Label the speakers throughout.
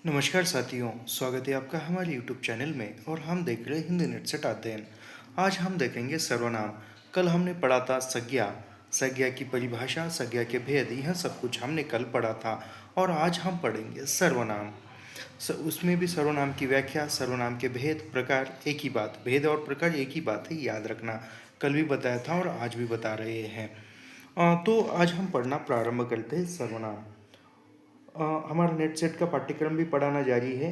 Speaker 1: नमस्कार साथियों, स्वागत है आपका हमारे YouTube चैनल में और हम देख रहे हैं हिंदी नेट सेट अध्ययन। आज हम देखेंगे सर्वनाम। कल हमने पढ़ा था संज्ञा, संज्ञा की परिभाषा, संज्ञा के भेद, यह सब कुछ हमने कल पढ़ा था और आज हम पढ़ेंगे सर्वनाम। उसमें भी सर्वनाम की व्याख्या, सर्वनाम के भेद, प्रकार, एक ही बात। भेद और प्रकार एक ही बात है, याद रखना। कल भी बताया था और आज भी बता रहे हैं। तो आज हम पढ़ना प्रारंभ करते हैं सर्वनाम। हमारा नेट सेट का पाठ्यक्रम भी पढ़ाना जारी है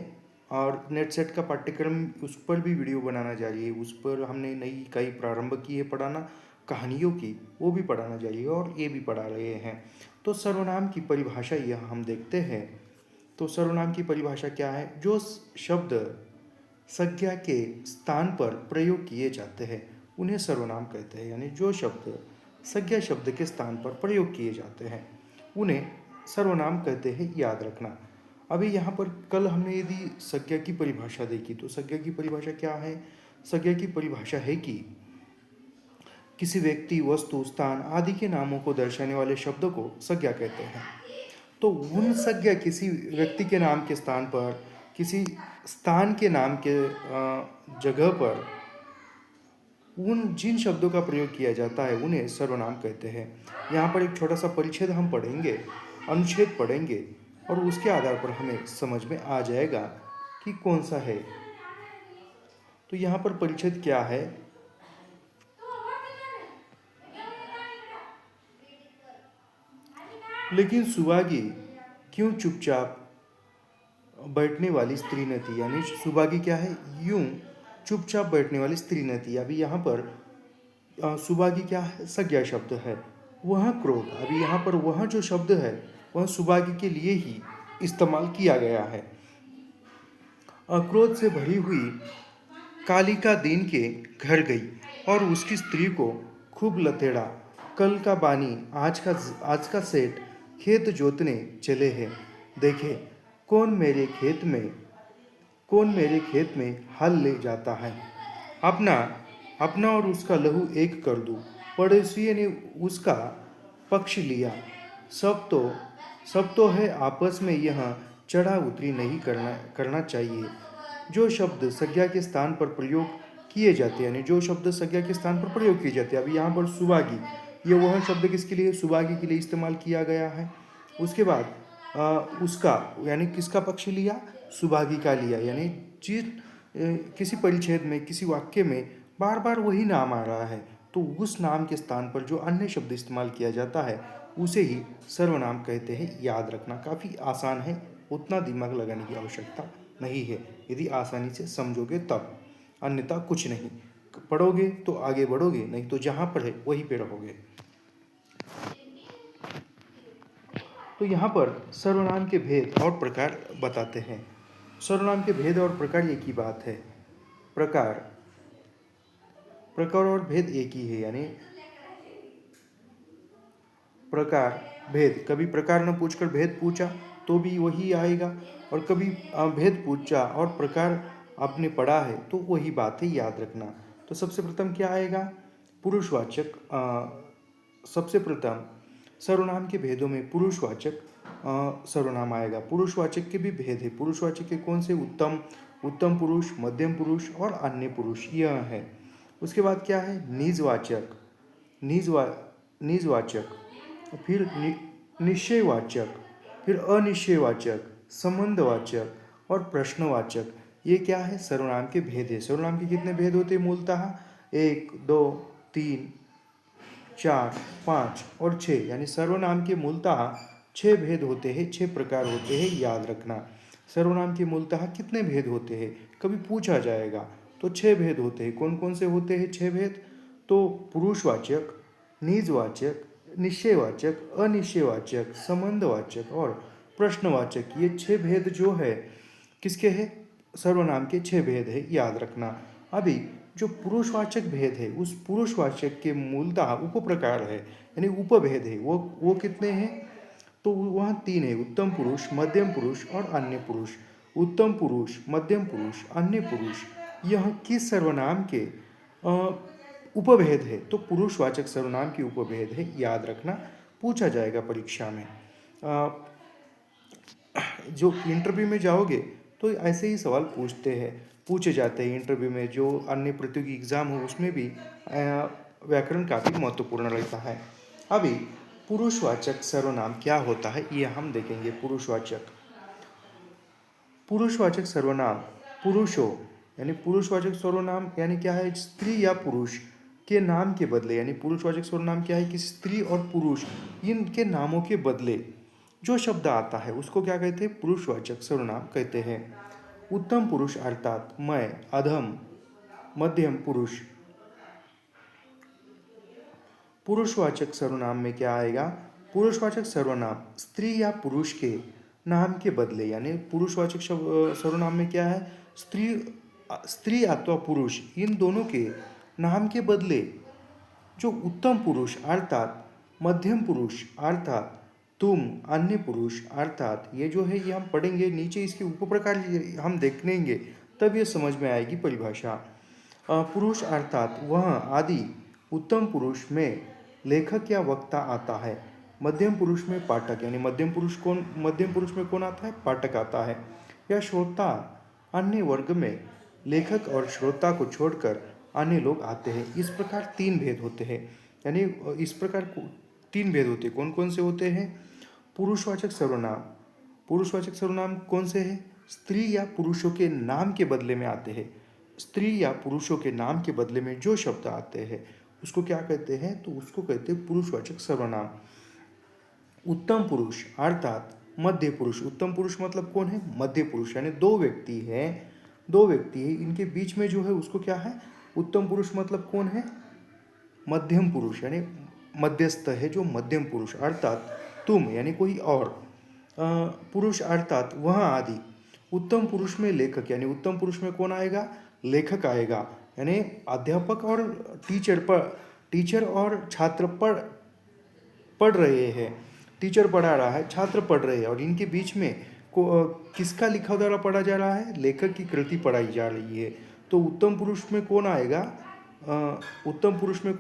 Speaker 1: और नेट सेट का पाठ्यक्रम उस पर भी वीडियो बनाना जारी है। उस पर हमने नई इकाई प्रारंभ की है पढ़ाना, कहानियों की, वो भी पढ़ाना जारी है और ये भी पढ़ा रहे हैं। तो सर्वनाम की परिभाषा यह हम देखते हैं। तो सर्वनाम की परिभाषा क्या है? जो शब्द संज्ञा के स्थान पर प्रयोग किए जाते हैं उन्हें सर्वनाम कहते हैं। यानी जो शब्द संज्ञा शब्द के स्थान पर प्रयोग किए जाते हैं उन्हें सर्वनाम कहते हैं, याद रखना। अभी यहाँ पर कल हमने यदि संज्ञा की परिभाषा देखी तो संज्ञा की परिभाषा क्या है? संज्ञा की परिभाषा है कि किसी व्यक्ति, वस्तु, स्थान आदि के नामों को दर्शाने वाले शब्द को संज्ञा कहते हैं। तो उन संज्ञा किसी व्यक्ति के नाम के स्थान पर, किसी स्थान के नाम के जगह पर उन जिन शब्दों का प्रयोग किया जाता है उन्हें सर्वनाम कहते हैं। यहाँ पर एक छोटा सा परिच्छेद हम पढ़ेंगे, अनुच्छेद पढ़ेंगे और उसके आधार पर हमें समझ में आ जाएगा कि कौन सा है। तो यहाँ पर परिच्छेद क्या है? लेकिन सुहागी क्यों चुपचाप बैठने वाली स्त्री न थी। यानी सुहागी क्या है? यूं चुपचाप बैठने वाली स्त्री न थी। अभी यहाँ पर सुभागी क्या है? संज्ञा शब्द है। वह क्रोध, अभी यहाँ पर वह जो शब्द है वह सुभागी के लिए ही इस्तेमाल किया गया है। क्रोध से भरी हुई कालिका दिन के घर गई और उसकी स्त्री को खूब लतेड़ा। कल का बानी आज का सेठ खेत जोतने चले हैं। देखे कौन मेरे खेत में हल ले जाता है। अपना अपना और उसका लहू एक कर दूं। पड़ोसी ने उसका पक्ष लिया। सब तो सब तो है आपस में, यह चढ़ा उतरी नहीं करना चाहिए। जो शब्द संज्ञा के स्थान पर प्रयोग किए जाते हैं, यानी जो शब्द संज्ञा के स्थान पर प्रयोग किए जाते हैं, अभी यहाँ पर सुभागी, ये वह शब्द किसके लिए? सुभागी के लिए इस्तेमाल किया गया है। उसके बाद उसका यानी किसका पक्ष लिया? सुभागी का लिया। यानी जिस किसी परिच्छेद में, किसी वाक्य में बार बार वही नाम आ रहा है तो उस नाम के स्थान पर जो अन्य शब्द इस्तेमाल किया जाता है उसे ही सर्वनाम कहते हैं, याद रखना। काफ़ी आसान है, उतना दिमाग लगाने की आवश्यकता नहीं है यदि आसानी से समझोगे तब, अन्यथा कुछ नहीं। पढ़ोगे तो आगे बढ़ोगे, नहीं तो जहाँ पर है वहीं पे रहोगे। तो यहाँ पर सर्वनाम के भेद और प्रकार बताते हैं। सर्वनाम के भेद और प्रकार एक ही बात है। प्रकार और भेद एक ही है। यानी प्रकार भेद, कभी प्रकार न पूछकर भेद पूछा तो भी वही आएगा और कभी भेद पूछा और प्रकार आपने पढ़ा है तो वही बात है, याद रखना। तो सबसे प्रथम क्या आएगा? पुरुषवाचक। सबसे प्रथम सर्वनाम के भेदों में पुरुषवाचक सर्वनाम आएगा। पुरुषवाचक के भी भेद है। पुरुषवाचक के कौन से? उत्तम पुरुष, मध्यम पुरुष और अन्य पुरुष, यह है। उसके बाद क्या है? निजवाचक, निजवाचक, फिर निश्चयवाचक, फिर अनिश्चयवाचक, संबंधवाचक और प्रश्नवाचक। ये क्या है? सर्वनाम के भेद है। सर्वनाम के कितने भेद होते हैं मूलतः? 1, 2, 3, 4, 5 और 6। यानी सर्वनाम के मूलतः 6 भेद होते हैं, 6 प्रकार होते हैं, याद रखना। सर्वनाम के मूलतः कितने भेद होते हैं कभी पूछा जाएगा तो 6 भेद होते हैं। कौन कौन से होते हैं 6 भेद? तो पुरुषवाचक, निजवाचक, निश्चयवाचक, अनिश्चयवाचक, संबंधवाचक और प्रश्नवाचक। ये 6 भेद जो है किसके हैं? सर्वनाम के 6 भेद है, याद रखना। अभी जो पुरुषवाचक भेद है उस पुरुषवाचक के मूलतः उपप्रकार है, यानी उपभेद है, वो कितने हैं? तो वह 3 है। उत्तम पुरुष, मध्यम पुरुष और अन्य पुरुष। उत्तम पुरुष, मध्यम पुरुष, अन्य पुरुष, यह किस सर्वनाम के उपभेद है? तो पुरुषवाचक सर्वनाम के उपभेद है, याद रखना, पूछा जाएगा परीक्षा में। जो इंटरव्यू में जाओगे तो ऐसे ही सवाल पूछे जाते हैं इंटरव्यू में। जो अन्य प्रतियोगी एग्ज़ाम हो उसमें भी व्याकरण काफ़ी महत्वपूर्ण रहता है। अभी पुरुषवाचक सर्वनाम क्या होता है ये हम देखेंगे। पुरुषवाचक सर्वनाम पुरुषो यानी पुरुषवाचक सर्वनाम यानी क्या है, स्त्री या पुरुष के नाम के बदले, यानी पुरुषवाचक सर्वनाम क्या है कि स्त्री और पुरुष इनके नामों के बदले जो शब्द आता है उसको क्या कहते हैं, पुरुषवाचक सर्वनाम कहते हैं। उत्तम पुरुष अर्थात मैं, अधम, मध्यम पुरुष। पुरुषवाचक सर्वनाम में क्या आएगा, पुरुषवाचक सर्वनाम स्त्री या पुरुष के नाम के बदले, यानी पुरुषवाचक सर्वनाम में क्या है, स्त्री अथवा पुरुष इन दोनों के नाम के बदले जो उत्तम पुरुष अर्थात मध्यम पुरुष अर्थात तुम, अन्य पुरुष अर्थात ये जो है ये हम पढ़ेंगे नीचे, इसके उपप्रकार हम देख लेंगे तब ये समझ में आएगी परिभाषा। पुरुष अर्थात वह आदि, उत्तम पुरुष में लेखक या वक्ता आता है, मध्यम पुरुष में पाठक, यानी मध्यम पुरुष में कौन आता है, पाठक आता है, या श्रोता। अन्य वर्ग में लेखक और श्रोता को छोड़कर अन्य लोग आते हैं। इस प्रकार तीन भेद होते हैं, यानी इस प्रकार तीन भेद होते हैं। कौन कौन से होते हैं, पुरुषवाचक सर्वनाम कौन से हैं, स्त्री या पुरुषों के नाम के बदले में आते हैं। स्त्री या पुरुषों के नाम के बदले में जो शब्द आते हैं उसको क्या कहते हैं, तो उसको कहते हैं पुरुषवाचक सर्वनाम। उत्तम पुरुष अर्थात मध्य पुरुष, उत्तम पुरुष मतलब कौन है, मध्य पुरुष, यानी दो व्यक्ति है इनके बीच में जो है उसको क्या है, उत्तम पुरुष मतलब कौन है, मध्यम पुरुष, यानी मध्यस्थ है जो मध्यम पुरुष अर्थात तुम, यानी कोई और। पुरुष अर्थात वह आदि, उत्तम पुरुष में लेखक, यानी उत्तम पुरुष में कौन आएगा, लेखक आएगा, यानी अध्यापक और टीचर और छात्र पढ़ रहे हैं, टीचर पढ़ा रहा है, छात्र पढ़ रहे हैं, और इनके बीच में किसका लिखा द्वारा पढ़ा जा रहा है, लेखक की कृति पढ़ाई जा रही है। तो उत्तम पुरुष में कौन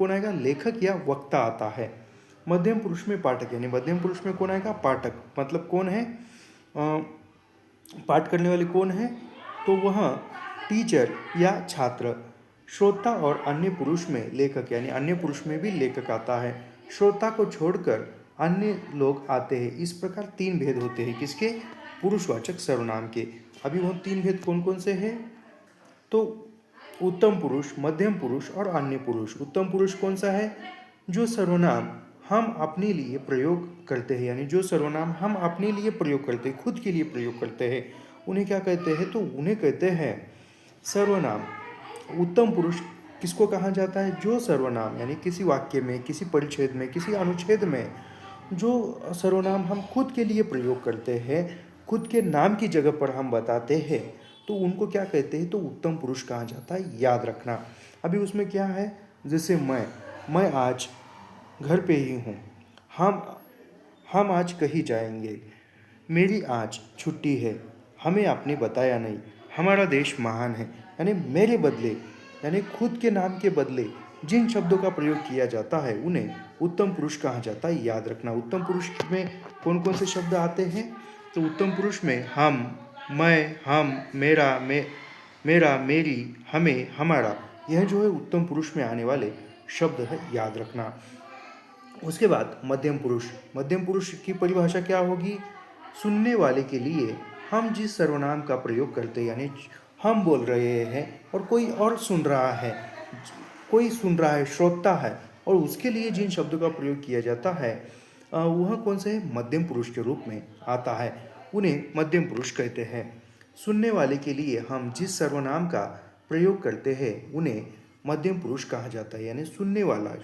Speaker 1: आएगा, लेखक या वक्ता आता है। मध्यम पुरुष में पाठक, यानी मध्यम पुरुष में कौन आएगा, पाठक, मतलब कौन है, पाठ करने वाले कौन है, तो वह टीचर या छात्र। श्रोता और अन्य पुरुष में लेखक, यानी अन्य पुरुष में भी लेखक आता है, श्रोता को छोड़कर अन्य लोग आते हैं। इस प्रकार तीन भेद होते हैं किसके, पुरुषवाचक सर्वनाम के। अभी वो तीन भेद कौन कौन से हैं, तो उत्तम पुरुष, मध्यम पुरुष और अन्य पुरुष। उत्तम पुरुष कौन सा है, जो सर्वनाम हम अपने लिए प्रयोग करते हैं, यानी जो सर्वनाम हम अपने लिए प्रयोग करते हैं, खुद के लिए प्रयोग करते हैं, उन्हें क्या कहते हैं, तो उन्हें कहते हैं सर्वनाम। उत्तम पुरुष किसको कहा जाता है, जो सर्वनाम, यानी किसी वाक्य में, किसी परिच्छेद में, किसी अनुच्छेद में जो सर्वनाम हम खुद के लिए प्रयोग करते हैं, खुद के नाम की जगह पर हम बताते हैं, तो उनको क्या कहते हैं, तो उत्तम पुरुष कहा जाता है, याद रखना। अभी उसमें क्या है, जैसे मैं आज घर पे ही हूँ, हम आज कहीं जाएंगे, मेरी आज छुट्टी है, हमें आपने बताया नहीं, हमारा देश महान है। यानी मेरे बदले, यानी खुद के नाम के बदले जिन शब्दों का प्रयोग किया जाता है उन्हें उत्तम पुरुष कहा जाता है, याद रखना। उत्तम पुरुष में कौन कौन से शब्द आते हैं, तो उत्तम पुरुष में हम, मैं, हम, मेरा, मेरी, हमें, हमारा, यह जो है उत्तम पुरुष में आने वाले शब्द है, याद रखना। उसके बाद मध्यम पुरुष की परिभाषा क्या होगी, सुनने वाले के लिए हम जिस सर्वनाम का प्रयोग करते हैं, यानी हम बोल रहे हैं और कोई और सुन रहा है, श्रोता है, और उसके लिए जिन शब्दों का प्रयोग किया जाता है वह कौन से है, मध्यम पुरुष के रूप में आता है, उन्हें मध्यम पुरुष कहते हैं। सुनने वाले के लिए हम जिस सर्वनाम का प्रयोग करते हैं उन्हें मध्यम पुरुष कहा जाता है, यानी सुनने वाला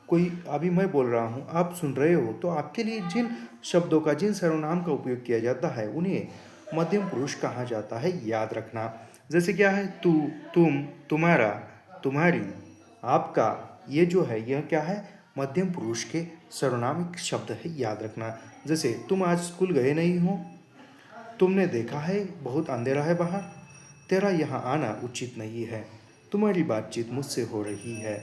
Speaker 1: कोई, अभी मैं बोल रहा हूँ, आप सुन रहे हो, तो आपके लिए जिन शब्दों का, जिन सर्वनाम का उपयोग किया जाता है उन्हें मध्यम पुरुष कहा जाता है, याद रखना। जैसे क्या है, तू, तुम, तुम्हारा, तुम्हारी, आपका, ये जो है यह क्या है, मध्यम पुरुष के सर्वनामिक शब्द है, याद रखना। जैसे तुम आज स्कूल गए नहीं हो, तुमने देखा है बहुत अंधेरा है बाहर, तेरा यहाँ आना उचित नहीं है, तुम्हारी बातचीत मुझसे हो रही है,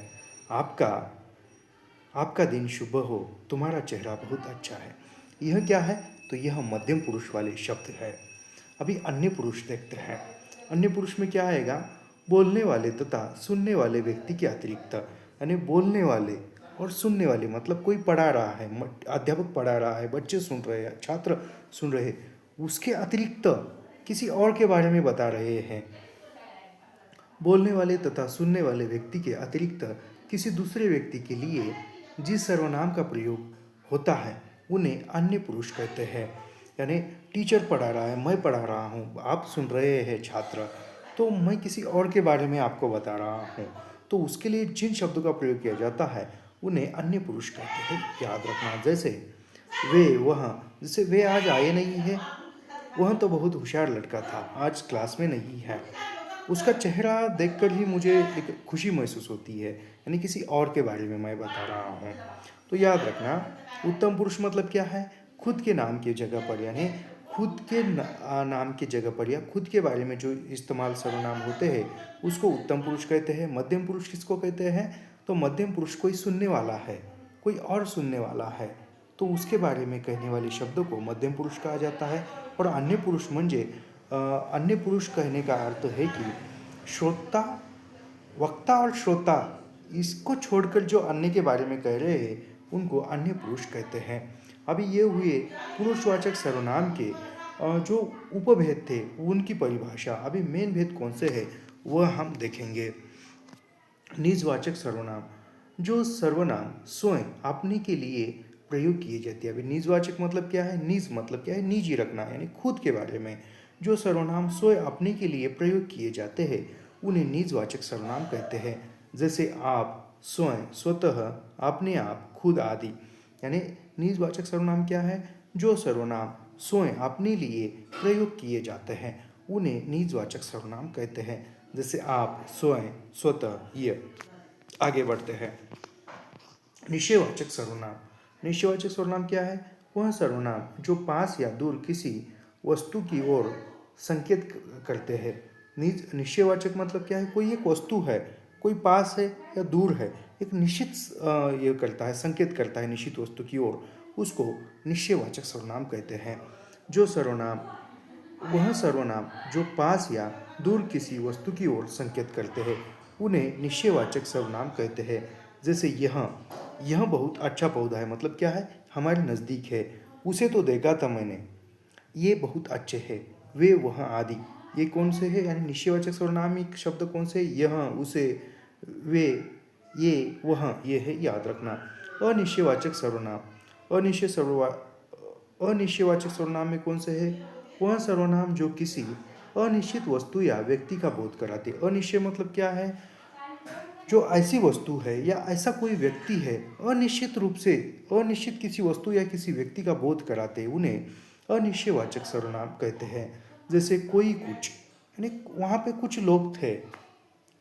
Speaker 1: आपका दिन शुभ हो, तुम्हारा चेहरा बहुत अच्छा है। यह क्या है, तो यह मध्यम पुरुष वाले शब्द है। अभी अन्य पुरुष देखते हैं। अन्य पुरुष में क्या आएगा? बोलने वाले तथा सुनने वाले व्यक्ति के अतिरिक्त, यानी बोलने वाले और सुनने वाले मतलब कोई पढ़ा रहा है, अध्यापक पढ़ा रहा है, बच्चे सुन रहे हैं, छात्र सुन रहे हैं, उसके अतिरिक्त किसी और के बारे में बता रहे हैं। बोलने वाले तथा सुनने वाले व्यक्ति के अतिरिक्त किसी दूसरे व्यक्ति के लिए जिस सर्वनाम का प्रयोग होता है उन्हें अन्य पुरुष कहते हैं। यानी टीचर पढ़ा रहा है, मैं पढ़ा रहा हूँ, आप सुन रहे हैं छात्र, तो मैं किसी और के बारे में आपको बता रहा हूँ, तो उसके लिए जिन शब्दों का प्रयोग किया जाता है उन्हें अन्य पुरुष कहते हैं। याद रखना, जैसे वे, वह। जैसे वे आज आए नहीं है, वह तो बहुत होशियार लड़का था, आज क्लास में नहीं है। उसका चेहरा देखकर ही मुझे एक खुशी महसूस होती है, यानी किसी और के बारे में मैं बता रहा हूँ। तो याद रखना, उत्तम पुरुष मतलब क्या है? खुद के नाम की जगह पर, यानी खुद के नाम की जगह पर या खुद के बारे में जो इस्तेमाल सर्वनाम होते हैं उसको उत्तम पुरुष कहते हैं। मध्यम पुरुष किसको कहते हैं? तो मध्यम पुरुष कोई सुनने वाला है, कोई और सुनने वाला है, तो उसके बारे में कहने वाले शब्दों को मध्यम पुरुष कहा जाता है। और अन्य पुरुष म्हणजे अन्य पुरुष कहने का अर्थ है कि श्रोता, वक्ता और श्रोता, इसको छोड़कर जो अन्य के बारे में कह रहे हैं उनको अन्य पुरुष कहते हैं। अभी ये हुए पुरुषवाचक सर्वनाम के जो उपभेद थे उनकी परिभाषा। अभी मेन भेद कौन से है वह हम देखेंगे। निजवाचक सर्वनाम, जो सर्वनाम स्वयं अपने के लिए प्रयोग किए जाते हैं। अभी निजवाचक मतलब क्या है? निज मतलब क्या है? निजी रखना, यानी खुद के बारे में। जो सर्वनाम स्वयं अपने के लिए प्रयोग किए जाते हैं उन्हें निजवाचक सर्वनाम कहते हैं। जैसे आप, स्वयं, स्वतः, अपने आप, खुद आदि। यानी निजवाचक सर्वनाम क्या है? जो सर्वनाम स्वयं अपने लिए प्रयोग किए जाते हैं उन्हें निजवाचक सर्वनाम कहते हैं। जैसे आप, स्वयं, स्वतः, ये। आगे बढ़ते हैं। निश्चयवाचक सर्वनाम। निश्चयवाचक सर्वनाम क्या है? वह सर्वनाम जो पास या दूर किसी वस्तु की ओर संकेत करते हैं। निश्चयवाचक मतलब क्या है? कोई एक वस्तु है, कोई पास है या दूर है, एक निश्चित ये करता है, संकेत करता है निश्चित वस्तु की ओर, उसको निश्चयवाचक सर्वनाम कहते हैं। जो सर्वनाम, वह सर्वनाम जो पास या दूर किसी वस्तु की ओर संकेत करते हैं उन्हें निश्चयवाचक सर्वनाम कहते हैं। जैसे यह बहुत अच्छा पौधा है, मतलब क्या है? हमारे नज़दीक है, उसे तो देखा था मैंने, ये बहुत अच्छे है, वे, वह आदि। ये कौन से है? यानी निश्चयवाचक सर्वनामिक शब्द कौन से? यह, उसे, वे, ये, वह, ये है। याद रखना। अनिश्चयवाचक सर्वनाम। अनिश्चयवाचक सर्वनाम में कौन से है? वह सर्वनाम जो किसी अनिश्चित वस्तु या व्यक्ति का बोध कराते। अनिश्चय मतलब क्या है? जो ऐसी वस्तु है या ऐसा कोई व्यक्ति है, अनिश्चित रूप से, अनिश्चित किसी वस्तु या किसी व्यक्ति का बोध कराते, उन्हें अनिश्चयवाचक सर्वनाम कहते हैं। जैसे कोई कुछ, यानी वहाँ पे कुछ लोग थे,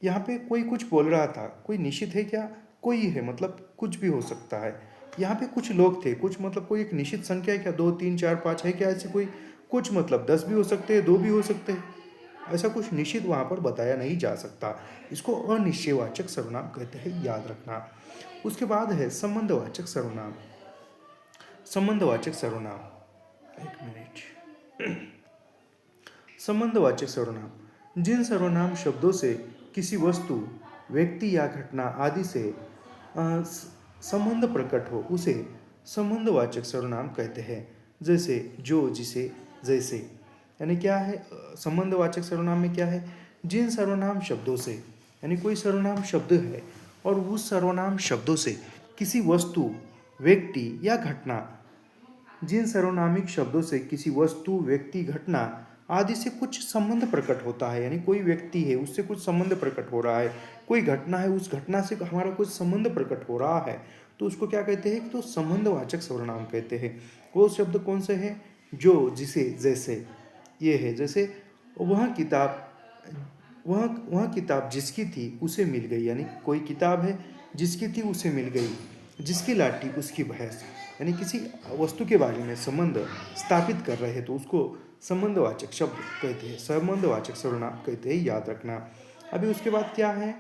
Speaker 1: यहाँ पे कोई कुछ बोल रहा था, कोई निश्चित है क्या? कोई है मतलब कुछ भी हो सकता है। यहाँ पे कुछ लोग थे, कुछ मतलब कोई एक निश्चित संख्या है क्या? 2, 3, 4, 5 है क्या? ऐसे कोई कुछ मतलब 10 भी हो सकते हैं, 2 भी हो सकते हैं, ऐसा कुछ निश्चित वहाँ पर बताया नहीं जा सकता। इसको अनिश्चयवाचक सर्वनाम कहते हैं। याद रखना। उसके बाद है संबंधवाचक सर्वनाम। संबंधवाचक सर्वनाम, एक मिनट। संबंधवाचक सर्वनाम, जिन सर्वनाम शब्दों से किसी वस्तु, व्यक्ति या घटना आदि से संबंध प्रकट हो उसे संबंधवाचक सर्वनाम कहते हैं। जैसे जो, जिसे, जैसे। यानी क्या है? संबंधवाचक सर्वनाम में क्या है? जिन सर्वनाम शब्दों से, यानी कोई सर्वनाम शब्द है और उस सर्वनाम शब्दों से किसी वस्तु, व्यक्ति या घटना, जिन सर्वनामिक शब्दों से किसी वस्तु, व्यक्ति, घटना आदि से कुछ संबंध प्रकट होता है, यानी कोई व्यक्ति है उससे कुछ संबंध प्रकट हो रहा है, कोई घटना है उस घटना से हमारा कुछ संबंध प्रकट हो रहा है, तो उसको क्या कहते हैं? तो संबंधवाचक सर्वनाम कहते हैं। वो शब्द कौन से हैं? जो, जिसे, जैसे, ये है। जैसे वह किताब जिसकी थी उसे मिल गई, यानी कोई किताब है जिसकी थी उसे मिल गई, जिसकी लाठी उसकी भैंस, यानी किसी वस्तु के बारे में संबंध स्थापित कर रहे हैं तो उसको संबंधवाचक शब्द कहते हैं, संबंधवाचक सर्वनाम कहते हैं। याद रखना। अभी उसके बाद क्या है?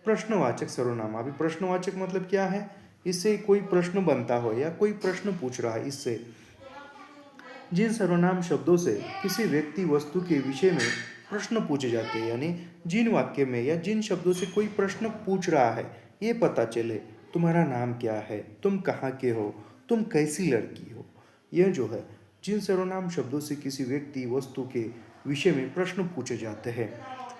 Speaker 1: प्रश्नवाचक सर्वनाम। अभी प्रश्नवाचक मतलब क्या है? इससे कोई प्रश्न बनता हो या कोई प्रश्न पूछ रहा है, इससे जिन सर्वनाम शब्दों से किसी व्यक्ति वस्तु के विषय में प्रश्न पूछे जाते हैं, यानी जिन वाक्य में या जिन शब्दों से कोई प्रश्न पूछ रहा है, ये पता चले तुम्हारा नाम क्या है, तुम कहाँ के हो, तुम कैसी लड़की हो, यह जो है जिन सर्वनाम शब्दों से किसी व्यक्ति वस्तु के विषय में प्रश्न पूछे जाते हैं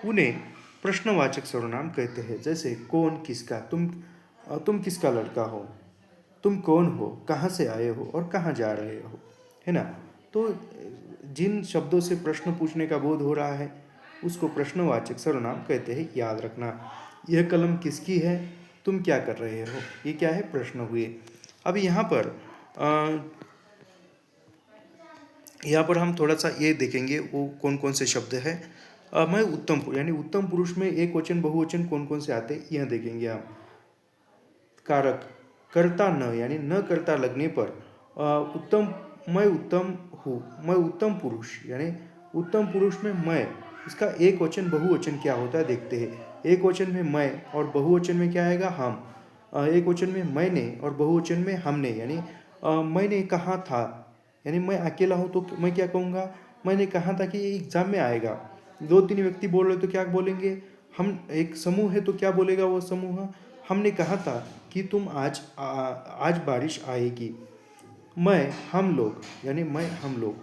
Speaker 1: उन्हें प्रश्नवाचक सर्वनाम कहते हैं। जैसे कौन, किसका, तुम किसका लड़का हो, तुम कौन हो, कहाँ से आए हो और कहाँ जा रहे हो, है ना। तो जिन शब्दों से प्रश्न पूछने का बोध हो रहा है उसको प्रश्नवाचक सर्वनाम कहते हैं। याद रखना, यह कलम किसकी है, तुम क्या कर रहे हो, ये क्या है, प्रश्न हुए। अब यहाँ पर हम थोड़ा सा ये देखेंगे वो कौन कौन से शब्द है। मैं उत्तम पुरुष, यानी उत्तम पुरुष में एक वचन बहुवचन कौन कौन से आते हैं यह देखेंगे हम। कारक, कर्ता न, यानी न कर्ता लगने पर उत्तम, मैं उत्तम हूँ, मैं उत्तम पुरुष, यानी उत्तम पुरुष में मैं, इसका एक वचन बहुवचन क्या होता है देखते हैं। एक वचन में मैं और बहुवचन में क्या आएगा, हम। एक वचन में मैंने और बहुवचन में हमने, यानी मैंने कहा था, यानी मैं अकेला हूँ तो मैं क्या कहूँगा, मैंने कहा था कि ये एग्जाम में आएगा। दो तीन व्यक्ति बोल रहे तो क्या बोलेंगे, हम, एक समूह है तो क्या बोलेगा वो समूह, हमने कहा था कि तुम आज बारिश आएगी। मैं, हम लोग, यानी मैं, हम लोग।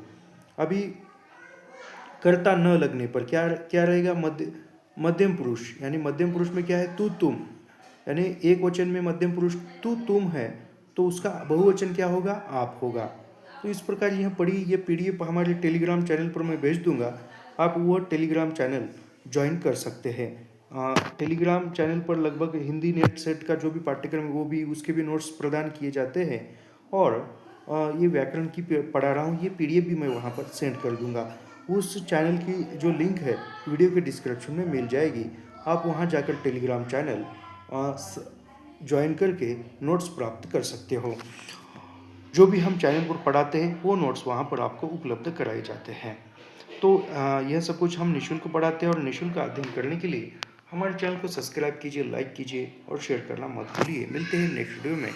Speaker 1: अभी कर्ता न लगने पर क्या क्या रहेगा, मध्यम पुरुष, यानी मध्यम पुरुष में क्या है, तू तुम, यानी एक वचन में मध्यम पुरुष तू तुम है तो उसका बहुवचन क्या होगा, आप होगा। तो इस प्रकार यह पढ़ी, ये पीडीएफ हमारे टेलीग्राम चैनल पर मैं भेज दूंगा, आप वो टेलीग्राम चैनल ज्वाइन कर सकते हैं। टेलीग्राम चैनल पर लगभग हिंदी नेट सेट का जो भी पाठ्यक्रम है वो भी, उसके भी नोट्स प्रदान किए जाते हैं। और ये व्याकरण की पढ़ा रहा हूँ, ये पीडीएफ भी मैं वहाँ पर सेंड कर दूंगा। उस चैनल की जो लिंक है वीडियो के डिस्क्रिप्शन में मिल जाएगी, आप वहाँ जाकर टेलीग्राम चैनल ज्वाइन करके नोट्स प्राप्त कर सकते हो। जो भी हम चैनल पर पढ़ाते हैं वो नोट्स वहाँ पर आपको उपलब्ध कराए जाते हैं। तो यह सब कुछ हम निःशुल्क पढ़ाते हैं और निःशुल्क अध्ययन करने के लिए हमारे चैनल को सब्सक्राइब कीजिए, लाइक कीजिए और शेयर करना मत भूलिए। मिलते हैं नेक्स्ट वीडियो में।